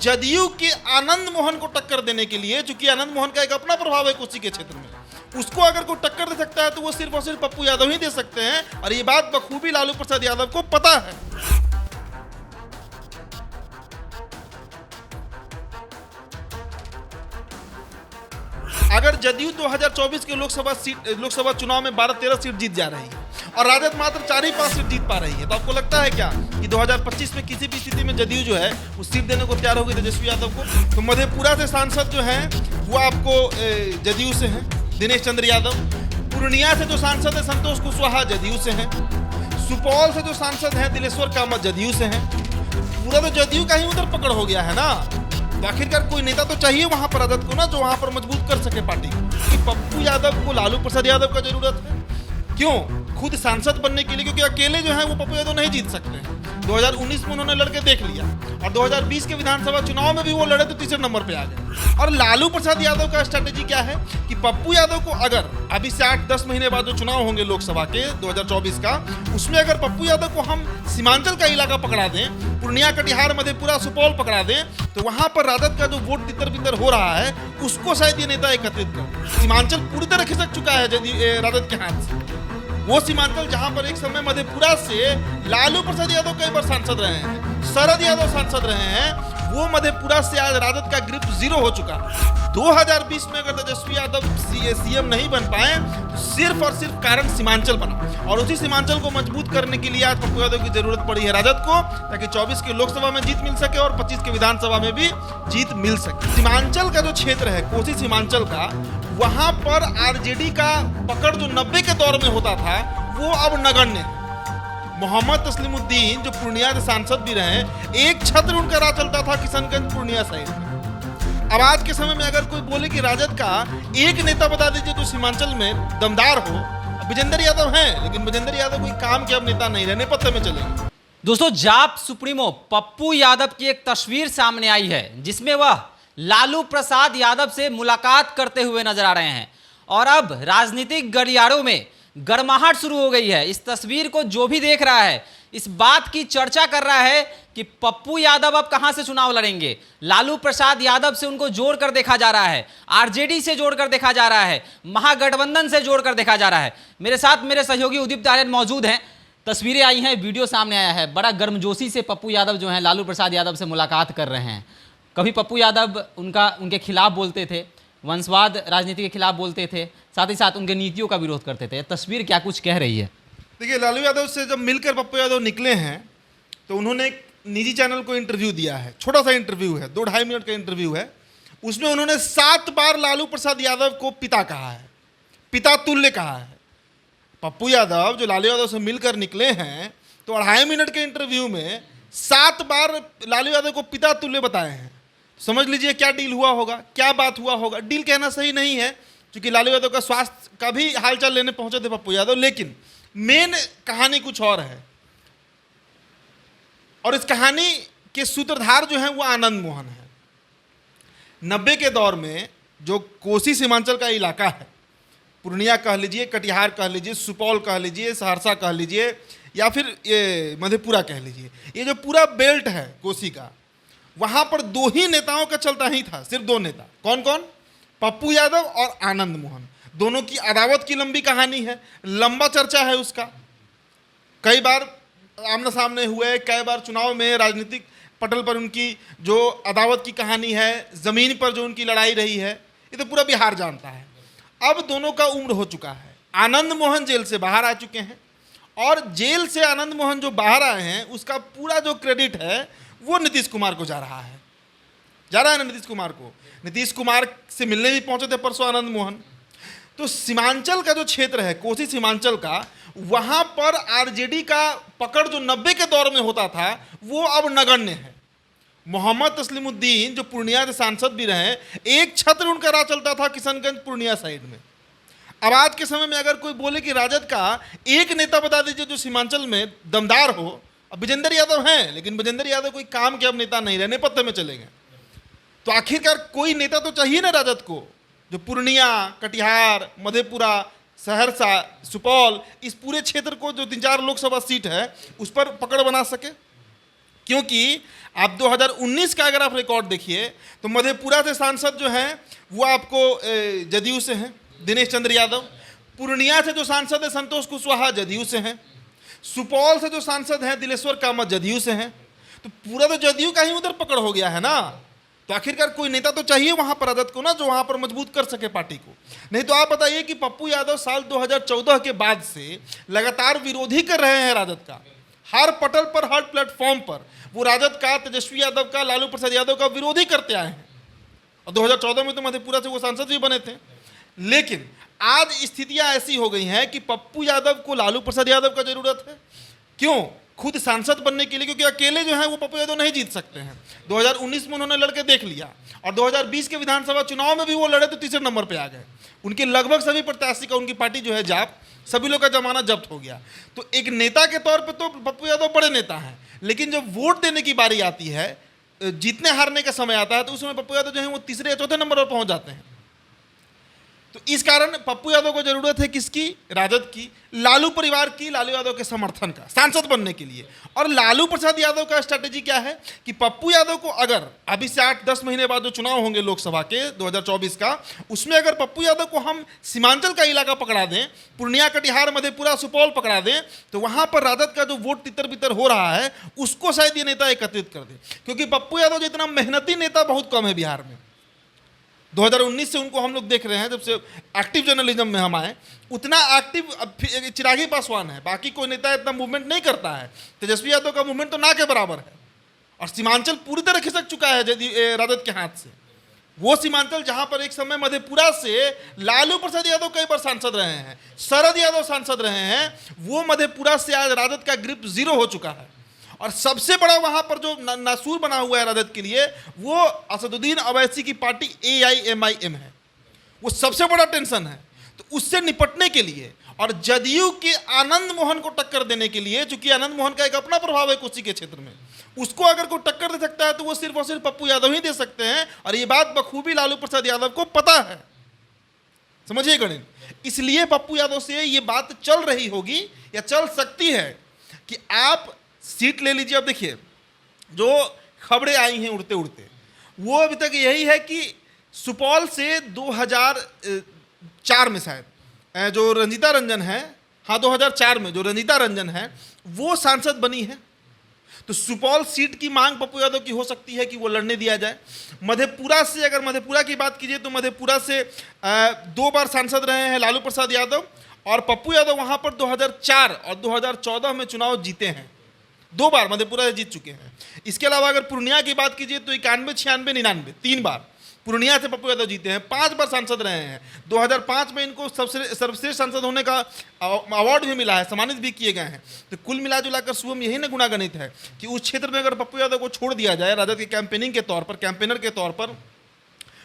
जदयू के आनंद मोहन को टक्कर देने के लिए, चूंकि आनंद मोहन का एक अपना प्रभाव है कोसी के क्षेत्र में, उसको अगर कोई टक्कर दे सकता है तो वो सिर्फ और सिर्फ पप्पू यादव ही दे सकते हैं, और ये बात बखूबी लालू प्रसाद यादव को पता है। अगर जदयू 2024 के लोकसभा चुनाव में 12-13 सीट जीत जा रही है और राजद मात्र 4 ही 5 सीट जीत पा रही है, तो आपको लगता है क्या कि 2025 में किसी भी स्थिति में जदयू जो है वो सीट देने को तैयार होगी तेजस्वी यादव को? तो मधेपुरा से सांसद जो हैं वो आपको जदयू से हैं, दिनेश चंद्र यादव। पूर्णिया से जो सांसद है संतोष कुशवाहा, जदयू से हैं। सुपौल से जो सांसद हैं दिलेश्वर कामत, जदयू से हैं। पूरा तो जदयू का ही उधर पकड़ हो गया है ना। तो आखिरकार कोई नेता तो चाहिए वहां पर राजद को ना, जो वहां पर मजबूत कर सके पार्टी को। कि पप्पू यादव को लालू प्रसाद यादव का जरूरत है, क्यों? खुद सांसद बनने के लिए, क्योंकि अकेले जो है वो पप्पू यादव नहीं जीत सकते हैं। 2019 में उन्होंने लड़के देख लिया और 2020 के विधानसभा चुनाव में भी वो लड़े तो तीसरे नंबर पे आ गए। और लालू प्रसाद यादव का स्ट्रैटेजी क्या है कि पप्पू यादव को अगर अभी से 8-10 महीने बाद जो चुनाव होंगे लोकसभा के 2024 का, उसमें अगर पप्पू यादव को हम सीमांचल का इलाका पकड़ा दें, पूर्णिया, कटिहार, मधेपुरा, सुपौल पकड़ा दें, तो वहां पर राजद का जो वोट तितर बितर हो रहा है उसको शायद ये नेता एकत्रित कर। सीमांचल पूरी तरह खिसक चुका है राजद के हाथ से। वो सीमांचल जहां पर एक समय मधेपुरा से लालू प्रसाद यादव कई बार सांसद रहे हैं, शरद यादव सांसद रहे हैं, वो मधेपुरा से आज राजद का ग्रिप 0 हो चुका। 2020 में अगर तेजस्वी यादव सीएम नहीं बन पाए तो सिर्फ और सिर्फ कारण सीमांचल बना, और उसी सीमांचल को मजबूत करने के लिए आज पप्पू यादव की जरूरत पड़ी है राजद को, ताकि 24 के लोकसभा में जीत मिल सके और 25 के विधानसभा में भी जीत मिल सके। सीमांचल का जो क्षेत्र है कोसी सीमांचल का, वहां पर आरजेडी का पकड़ जो 90 के दौर में होता था वो अब नगण्य है। मोहम्मद तस्लीमुद्दीन जो पूर्णिया के सांसद भी रहे, एक छत्र उनका राज चलता था किशनगंज पूर्णिया साइड में। अब आज के समय में अगर कोई बोले कि राजद का एक नेता बता दीजिए जो सीमांचल में दमदार हो, विजेंद्र यादव हैं, लेकिन विजेंद्र यादव कोई काम के अब नेता नहीं रहे, नेपथ्य में चलेंगे। दोस्तों, जाप सुप्रीमो पप्पू यादव की एक तस्वीर सामने आई है जिसमें वह लालू प्रसाद यादव से मुलाकात करते हुए नजर आ रहे हैं, और अब राजनीतिक गलियारों में गर्माहट शुरू हो गई है। इस तस्वीर को जो भी देख रहा है इस बात की चर्चा कर रहा है कि पप्पू यादव अब कहां से चुनाव लड़ेंगे। लालू प्रसाद यादव से उनको जोड़कर देखा जा रहा है, आरजेडी से जोड़कर देखा जा रहा है, महागठबंधन से जोड़कर देखा जा रहा है। मेरे साथ मेरे सहयोगी उदीप आर्यन मौजूद हैं। तस्वीरें आई हैं, वीडियो सामने आया है। बड़ा गर्मजोशी से पप्पू यादव जो है लालू प्रसाद यादव से मुलाकात कर रहे हैं। कभी पप्पू यादव उनके खिलाफ बोलते थे, वंशवाद राजनीति के खिलाफ बोलते थे, साथ ही साथ उनके नीतियों का विरोध करते थे। तस्वीर क्या कुछ कह रही है? देखिए, लालू यादव से जब मिलकर पप्पू यादव निकले हैं तो उन्होंने एक निजी चैनल को इंटरव्यू दिया है। छोटा सा इंटरव्यू है, 2-2.5 मिनट का इंटरव्यू है। उसमें उन्होंने 7 बार लालू प्रसाद यादव को पिता कहा है, पिता तुल्य कहा है। पप्पू यादव जो लालू यादव से मिलकर निकले हैं तो 2.5 मिनट के इंटरव्यू में 7 बार लालू यादव को पिता तुल्य बताए हैं। समझ लीजिए क्या डील हुआ होगा, क्या बात हुआ होगा। डील कहना सही नहीं है क्योंकि लालू यादव का स्वास्थ्य का भी हालचाल लेने पहुंचे थे पप्पू यादव, लेकिन मेन कहानी कुछ और है। और इस कहानी के सूत्रधार जो है वो आनंद मोहन है। 90 के दौर में जो कोसी सीमांचल का इलाका है, पूर्णिया कह लीजिए, कटिहार कह लीजिए, सुपौल कह लीजिए, सहरसा कह लीजिए, या फिर ये मधेपुरा कह लीजिए, ये जो पूरा बेल्ट है कोसी का, वहां पर 2 ही नेताओं का चलता ही था, सिर्फ 2 नेता। कौन कौन? पप्पू यादव और आनंद मोहन। दोनों की अदावत की लंबी कहानी है, लंबा चर्चा है उसका। कई बार आमने सामने हुए, कई बार चुनाव में राजनीतिक पटल पर उनकी जो अदावत की कहानी है, जमीन पर जो उनकी लड़ाई रही है, ये तो पूरा बिहार जानता है। अब दोनों का उम्र हो चुका है। आनंद मोहन जेल से बाहर आ चुके हैं, और जेल से आनंद मोहन जो बाहर आए हैं उसका पूरा जो क्रेडिट है वो नीतीश कुमार को जा रहा है। जा रहा है ना नीतीश कुमार को। नीतीश कुमार से मिलने भी पहुंचे थे परसों आनंद मोहन। तो सीमांचल का जो क्षेत्र है कोसी सीमांचल का, वहां पर आरजेडी का पकड़ जो 90 के दौर में होता था वो अब नगण्य है। मोहम्मद तस्लीमुद्दीन जो पूर्णिया के सांसद भी रहे, एक छत्र उनका राज चलता था किशनगंज पूर्णिया साइड में। अब आज के समय में अगर कोई बोले कि राजद का एक नेता बता दीजिए जो सीमांचल में दमदार हो, अब विजेंद्र यादव हैं, लेकिन विजेंद्र यादव कोई काम के अब नेता नहीं रहे, नेपथ्य में चलेंगे। तो आखिरकार कोई नेता तो चाहिए ना राजद को, जो पूर्णिया, कटिहार, मधेपुरा, सहरसा, सुपौल, इस पूरे क्षेत्र को जो 3-4 लोकसभा सीट है उस पर पकड़ बना सके। क्योंकि आप 2019 का अगर आप रिकॉर्ड देखिए तो मधेपुरा से सांसद जो हैं वो आपको जदयू से हैं, दिनेश चंद्र यादव। पूर्णिया से जो सांसद है संतोष कुशवाहा जदयू से हैं। सुपौल से जो सांसद हैं दिलेश्वर कामत जदयू से हैं। तो पूरा तो जदयू का ही उधर पकड़ हो गया है ना। तो आखिरकार कोई नेता तो चाहिए वहां पर राजद को ना, जो वहां पर मजबूत कर सके पार्टी को। नहीं तो आप बताइए कि पप्पू यादव साल 2014 के बाद से लगातार विरोधी कर रहे हैं राजद का। हर पटल पर, हर प्लेटफॉर्म पर वो राजद का, तेजस्वी यादव का, लालू प्रसाद यादव का विरोधी करते आए हैं। और 2014 में तो मधेपुरा से वो सांसद भी बने थे। लेकिन आज स्थितियां ऐसी हो गई हैं कि पप्पू यादव को लालू प्रसाद यादव का जरूरत है। क्यों? खुद सांसद बनने के लिए, क्योंकि अकेले जो है वो पप्पू यादव नहीं जीत सकते हैं। 2019 में उन्होंने लड़के देख लिया और 2020 के विधानसभा चुनाव में भी वो लड़े तो तीसरे नंबर पे आ गए। उनके लगभग सभी प्रत्याशी का, उनकी पार्टी जो है जाप, सभी लोग का जमानत जब्त हो गया। तो एक नेता के तौर पे तो पप्पू यादव बड़े नेता हैं, लेकिन जब वोट देने की बारी आती है, जीतने हारने का समय आता है, तो उस समय पप्पू यादव जो है वो तीसरे या चौथे नंबर पर पहुंच जाते हैं। तो इस कारण पप्पू यादव को जरूरत है किसकी? राजद की, लालू परिवार की, लालू यादव के समर्थन का सांसद बनने के लिए। और लालू प्रसाद यादव का स्ट्रैटेजी क्या है कि पप्पू यादव को अगर अभी से 8-10 महीने बाद जो चुनाव होंगे लोकसभा के 2024 का, उसमें अगर पप्पू यादव को हम सीमांचल का इलाका पकड़ा दें, पूर्णिया, कटिहार, मधेपुरा, सुपौल पकड़ा दें, तो वहां पर राजद का जो वोट तितर बितर हो रहा है उसको शायद ये नेता एकत्रित कर दे। क्योंकि पप्पू यादव जितना मेहनती नेता बहुत कम है बिहार में। 2019 से उनको हम लोग देख रहे हैं, जब से एक्टिव जर्नलिज्म में हम आए, उतना एक्टिव चिरागी पासवान है। बाकी कोई नेता इतना मूवमेंट नहीं करता है। तेजस्वी यादव का मूवमेंट तो ना के बराबर है। और सीमांचल पूरी तरह खिसक चुका है राजद के हाथ से। वो सीमांचल जहां पर एक समय मधेपुरा से लालू प्रसाद यादव कई बार सांसद रहे हैं, शरद यादव सांसद रहे हैं, वो मधेपुरा से आज राजद का ग्रिप 0 हो चुका है। और सबसे बड़ा वहां पर जो नासूर बना हुआ है राजद के लिए, वो असदुद्दीन अवैसी की पार्टी AIMIM है। वो सबसे बड़ा टेंशन है। तो उससे निपटने के लिए और जदयू के आनंद मोहन को टक्कर देने के लिए, चूंकि आनंद मोहन का एक अपना प्रभाव है कोसी के क्षेत्र में, उसको अगर कोई टक्कर दे सकता है तो वो सिर्फ और सिर्फ पप्पू यादव ही दे सकते हैं। और ये बात बखूबी लालू प्रसाद यादव को पता है। समझिए गणित। इसलिए पप्पू यादव से ये बात चल रही होगी या चल सकती है कि आप सीट ले लीजिए। अब देखिए, जो खबरें आई हैं उड़ते उड़ते, वो अभी तक यही है कि सुपौल से 2004 में शायद जो रंजीता रंजन है, हाँ 2004 में जो रंजीता रंजन है वो सांसद बनी है। तो सुपौल सीट की मांग पप्पू यादव की हो सकती है कि वो लड़ने दिया जाए। मधेपुरा से, अगर मधेपुरा की बात कीजिए तो मधेपुरा से 2 बार सांसद रहे हैं लालू प्रसाद यादव, और पप्पू यादव वहाँ पर 2004 और 2014 में चुनाव जीते हैं। 2 बार मधेपुरा से जीत चुके हैं। इसके अलावा अगर पूर्णिया की बात कीजिए तो 91, 96, 99 3 बार पूर्णिया से पप्पू यादव जीते हैं। 5 बार सांसद रहे हैं। 2005 में इनको सर्वश्रेष्ठ सांसद होने का अवार्ड भी मिला है, सम्मानित भी किए गए हैं। तो कुल मिला जुलाकर शुभम यही न गुणागणित है कि उस क्षेत्र में अगर पप्पू यादव को छोड़ दिया जाए राजद के कैंपेनिंग के तौर पर, कैंपेनर के तौर पर,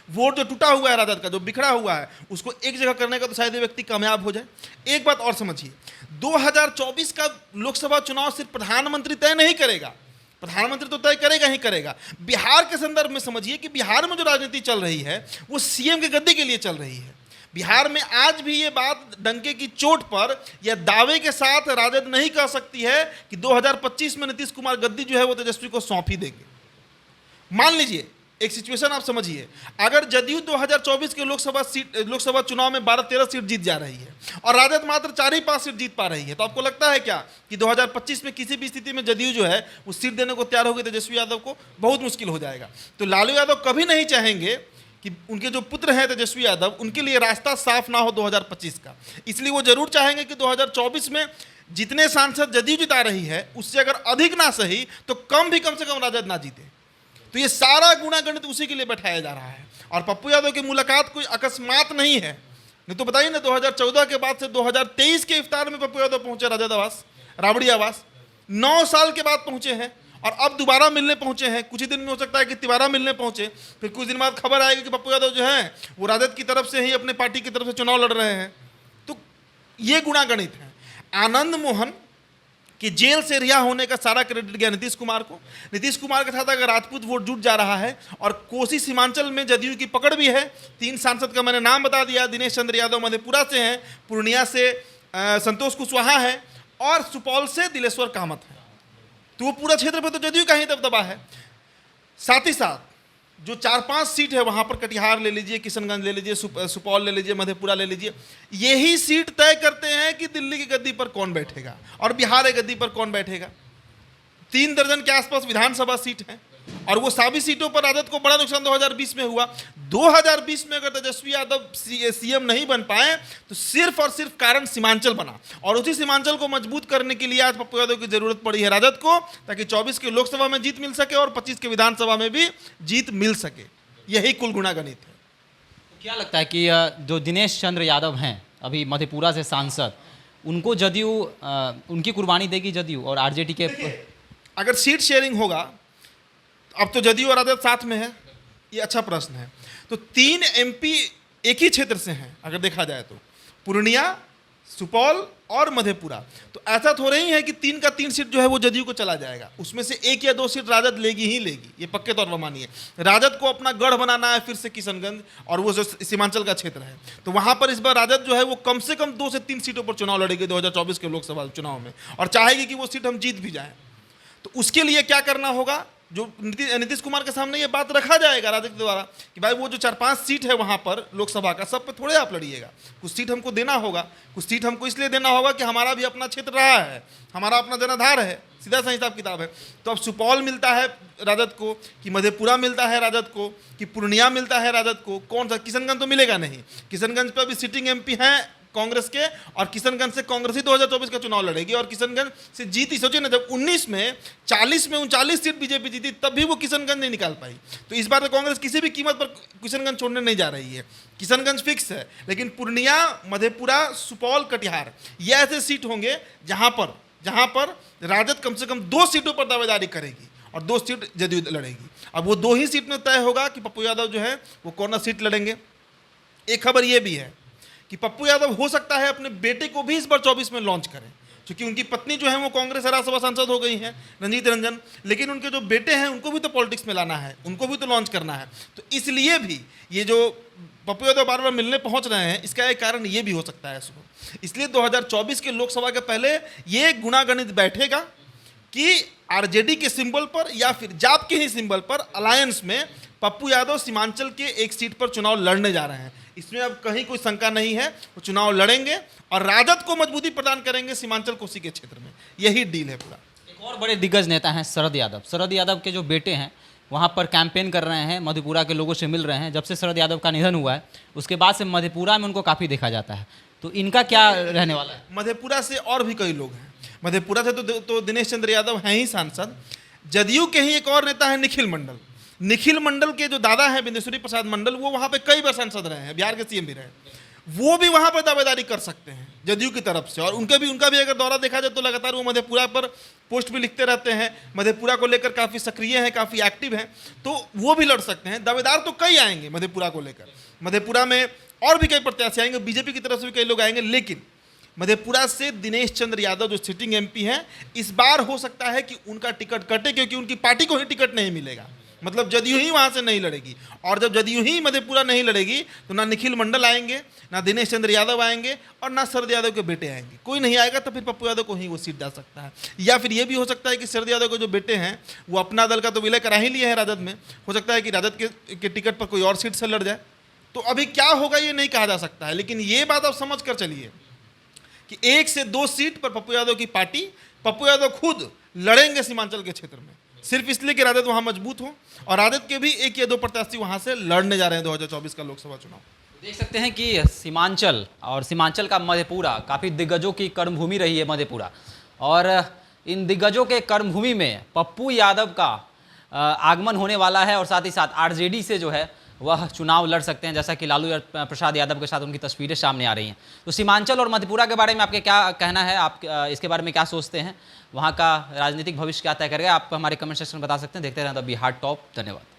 वोट जो टूटा हुआ है राजद का, जो बिखरा हुआ है, उसको एक जगह करने का तो शायद ये व्यक्ति कामयाब हो जाए। एक बात और समझिए, 2024 का लोकसभा चुनाव सिर्फ प्रधानमंत्री तय नहीं करेगा। प्रधानमंत्री तो तय करेगा ही करेगा। बिहार के संदर्भ में समझिए कि बिहार में जो राजनीति चल रही है वो सीएम के गद्दी के लिए चल रही है। बिहार में आज भी ये बात डंके की चोट पर या दावे के साथ राजद नहीं कह सकती है कि 2025 में नीतीश कुमार गद्दी जो है वो तेजस्वी को सौंप ही देंगे। मान लीजिए एक सिचुएशन आप समझिए, अगर जदयू 2024 के लोकसभा चुनाव में 12-13 सीट जीत जा रही है और राजद मात्र 4 ही 5 सीट जीत पा रही है, तो आपको लगता है क्या कि 2025 में किसी भी स्थिति में जदयू जो है वो सीट देने को तैयार होगी तेजस्वी यादव को? बहुत मुश्किल हो जाएगा। तो लालू यादव कभी नहीं चाहेंगे कि उनके जो पुत्र हैं तेजस्वी यादव, उनके लिए रास्ता साफ ना हो 2025 का। इसलिए वो जरूर चाहेंगे कि 2024 में जितने सांसद जदयू जिता रही है उससे अगर अधिक ना सही तो कम से कम राजद ना जीते। तो ये सारा गुणागणित उसी के लिए बैठाया जा रहा है। और पप्पू यादव की मुलाकात कोई अकस्मात नहीं है। नहीं तो बताइए ना, 2014 के बाद से 2023 के इफ्तार में पप्पू यादव पहुंचे राजद आवास, राबड़ी आवास। 9 साल के बाद पहुंचे हैं और अब दोबारा मिलने पहुंचे हैं। कुछ ही दिन में हो सकता है कि तिवारा मिलने पहुंचे, फिर कुछ दिन बाद खबर आएगी कि पप्पू यादव जो है वो राजद की तरफ से ही अपने पार्टी की तरफ से चुनाव लड़ रहे हैं। तो ये गुणागणित है। आनंद मोहन कि जेल से रिहा होने का सारा क्रेडिट गया नीतीश कुमार को। नीतीश कुमार के साथ अगर राजपूत वोट जुट जा रहा है और कोसी सीमांचल में जदयू की पकड़ भी है। 3 सांसद का मैंने नाम बता दिया, दिनेश चंद्र यादव मधेपुरा से हैं, पूर्णिया से संतोष कुशवाहा है और सुपौल से दिलेश्वर कामत है। तो वो पूरा क्षेत्र पे तो जदयू का ही दबदबा है। साथ ही साथ जो 4-5 सीट है वहां पर, कटिहार ले लीजिए, किशनगंज ले लीजिए, सुपौल ले लीजिए, मधेपुरा ले लीजिए, यही सीट तय करते हैं कि दिल्ली की गद्दी पर कौन बैठेगा और बिहार की गद्दी पर कौन बैठेगा। 3 दर्जन के आसपास विधानसभा सीट है और वो सभी सीटों पर राजद को बड़ा नुकसान 2020 में हुआ। 2020 में अगर तेजस्वी यादव सीएम नहीं बन पाए तो सिर्फ और सिर्फ कारण सीमांचल बना, और उसी सीमांचल को मजबूत करने के लिए आज पप्पू यादव की जरूरत पड़ी है राजद को, ताकि 24 के लोकसभा में जीत मिल सके और 25 के विधानसभा में भी जीत मिल सके। यही कुल गुणागणित है। क्या लगता है कि जो दिनेश चंद्र यादव हैं अभी मधेपुरा से सांसद, उनको जदयू उनकी कुर्बानी देगी जदयू और आरजेडी के? अगर सीट शेयरिंग होगा, अब तो जदयू और राजद साथ में है, ये अच्छा प्रश्न है। तो 3 एमपी एक ही क्षेत्र से हैं अगर देखा जाए तो, पूर्णिया, सुपौल और मधेपुरा। तो ऐसा थोड़ा ही है कि 3 का 3 सीट जो है वो जदयू को चला जाएगा, उसमें से 1 या 2 सीट राजद लेगी ही लेगी, ये पक्के तौर पर मानिए। राजद को अपना गढ़ बनाना है फिर से किशनगंज और वो जो सीमांचल का क्षेत्र है, तो वहां पर इस बार राजद जो है वो कम से कम 2 से 3 सीटों पर चुनाव लड़ेगी 2024 के लोकसभा चुनाव में, और चाहेगी कि वो सीट हम जीत भी जाएं। तो उसके लिए क्या करना होगा, जो नीतीश कुमार के सामने ये बात रखा जाएगा राजद के द्वारा कि भाई वो जो 4-5 सीट है वहाँ पर लोकसभा का, सब पे थोड़े आप लड़िएगा, कुछ सीट हमको देना होगा। कुछ सीट हमको इसलिए देना होगा कि हमारा भी अपना क्षेत्र रहा है, हमारा अपना जनाधार है, सीधा सा हिसाब किताब है। तो अब सुपौल मिलता है राजद को कि मधेपुरा मिलता है राजद को कि पूर्णिया मिलता है राजद को, कौन सा? किशनगंज तो मिलेगा नहीं। किशनगंज पर अभी सिटिंग एमपी हैं कांग्रेस के, और किशनगंज से कांग्रेस ही 2024 का चुनाव लड़ेगी और किशनगंज से जीती। सोचिए ना, जब 19 में 40 में 39 सीट बीजेपी जीती तब भी वो किशनगंज नहीं निकाल पाई। तो इस बार तो कांग्रेस किसी भी कीमत पर किशनगंज छोड़ने नहीं जा रही है। किशनगंज फिक्स है, लेकिन पूर्णिया, मधेपुरा, सुपौल, कटिहार ये ऐसे सीट होंगे जहां पर राजद कम से कम 2 सीटों पर दावेदारी करेगी और 2 सीट जदयू लड़ेगी। अब वो 2 ही सीट में तय होगा कि पप्पू यादव जो है वो कौन सीट लड़ेंगे। एक खबर ये भी है कि पप्पू यादव हो सकता है अपने बेटे को भी इस बार 24 में लॉन्च करें, क्योंकि उनकी पत्नी जो है वो कांग्रेस राज्यसभा सांसद हो गई हैं, रंजीत रंजन, लेकिन उनके जो बेटे हैं उनको भी तो पॉलिटिक्स में लाना है, उनको भी तो लॉन्च करना है। तो इसलिए भी ये जो पप्पू यादव बार बार मिलने पहुंच रहे हैं, इसका एक कारण ये भी हो सकता है सुबह। इसलिए 2024 के लोकसभा के पहले ये गुणागणित बैठेगा कि आरजेडी के सिंबल पर या फिर जाप के ही सिंबल पर अलायंस में पप्पू यादव सीमांचल के एक सीट पर चुनाव लड़ने जा रहे हैं। इसमें अब कहीं कोई शंका नहीं है, वो चुनाव लड़ेंगे और राजद को मजबूती प्रदान करेंगे सीमांचल कोसी के क्षेत्र में। यही डील है पूरा। एक और बड़े दिग्गज नेता हैं शरद यादव। शरद यादव के जो बेटे हैं वहाँ पर कैंपेन कर रहे हैं, मधेपुरा के लोगों से मिल रहे हैं। जब से शरद यादव का निधन हुआ है उसके बाद से मधेपुरा में उनको काफ़ी देखा जाता है, तो इनका क्या रहने वाला है? मधेपुरा से और भी कई लोग हैं। मधेपुरा से तो दिनेश चंद्र यादव हैं ही सांसद। जदयू के ही एक और नेता है निखिल मंडल। निखिल मंडल के जो दादा हैं बिंदेश्वरी प्रसाद मंडल, वो वहाँ पे कई बार सांसद रहे हैं, बिहार के सीएम भी रहे। वो भी वहाँ पर दावेदारी कर सकते हैं जदयू की तरफ से, और उनका भी अगर दौरा देखा जाए तो लगातार वो मधेपुरा पर पोस्ट भी लिखते रहते हैं, मधेपुरा को लेकर काफ़ी सक्रिय हैं, काफ़ी एक्टिव हैं, तो वो भी लड़ सकते हैं। दावेदार तो कई आएंगे मधेपुरा को लेकर, मधेपुरा में और भी कई प्रत्याशी आएंगे, बीजेपी की तरफ से भी कई लोग आएंगे, लेकिन मधेपुरा से दिनेश चंद्र यादव जो सिटिंग एमपी हैं, इस बार हो सकता है कि उनका टिकट कटे, क्योंकि उनकी पार्टी को ही टिकट नहीं मिलेगा। मतलब जदयू ही वहाँ से नहीं लड़ेगी, और जब जदयू ही मधेपुरा नहीं लड़ेगी तो ना निखिल मंडल आएंगे, ना दिनेश चंद्र यादव आएंगे, और ना शरद यादव के बेटे आएंगे। कोई नहीं आएगा, तो फिर पप्पू यादव को ही वो सीट डाल सकता है। या फिर ये भी हो सकता है कि शरद यादव के जो बेटे हैं वो अपना दल का तो विलय करा ही लिए हैं राजद में, हो सकता है कि राजद के टिकट पर कोई और सीट से लड़ जाए। तो अभी क्या होगा ये नहीं कहा जा सकता है, लेकिन ये बात आप समझ कर चलिए कि 1 से 2 सीट पर पप्पू यादव की पार्टी, पप्पू यादव खुद लड़ेंगे सीमांचल के क्षेत्र में, सिर्फ इसलिए कि राजद वहाँ मजबूत हो, और राजद के भी 1 या 2 प्रत्याशी वहाँ से लड़ने जा रहे हैं 2024 का लोकसभा चुनाव। देख सकते हैं कि सीमांचल और सीमांचल का मधेपुरा काफ़ी दिग्गजों की कर्मभूमि रही है मधेपुरा, और इन दिग्गजों के कर्मभूमि में पप्पू यादव का आगमन होने वाला है, और साथ ही साथ आरजेडी से जो है वह चुनाव लड़ सकते हैं, जैसा कि लालू प्रसाद यादव के साथ उनकी तस्वीरें सामने आ रही हैं। तो सीमांचल और मधेपुरा के बारे में आपके क्या कहना है, आप इसके बारे में क्या सोचते हैं, वहाँ का राजनीतिक भविष्य क्या तय करेगा, आप हमारे कमेंट सेक्शन में बता सकते हैं। देखते रहें द बिहार टॉप। धन्यवाद।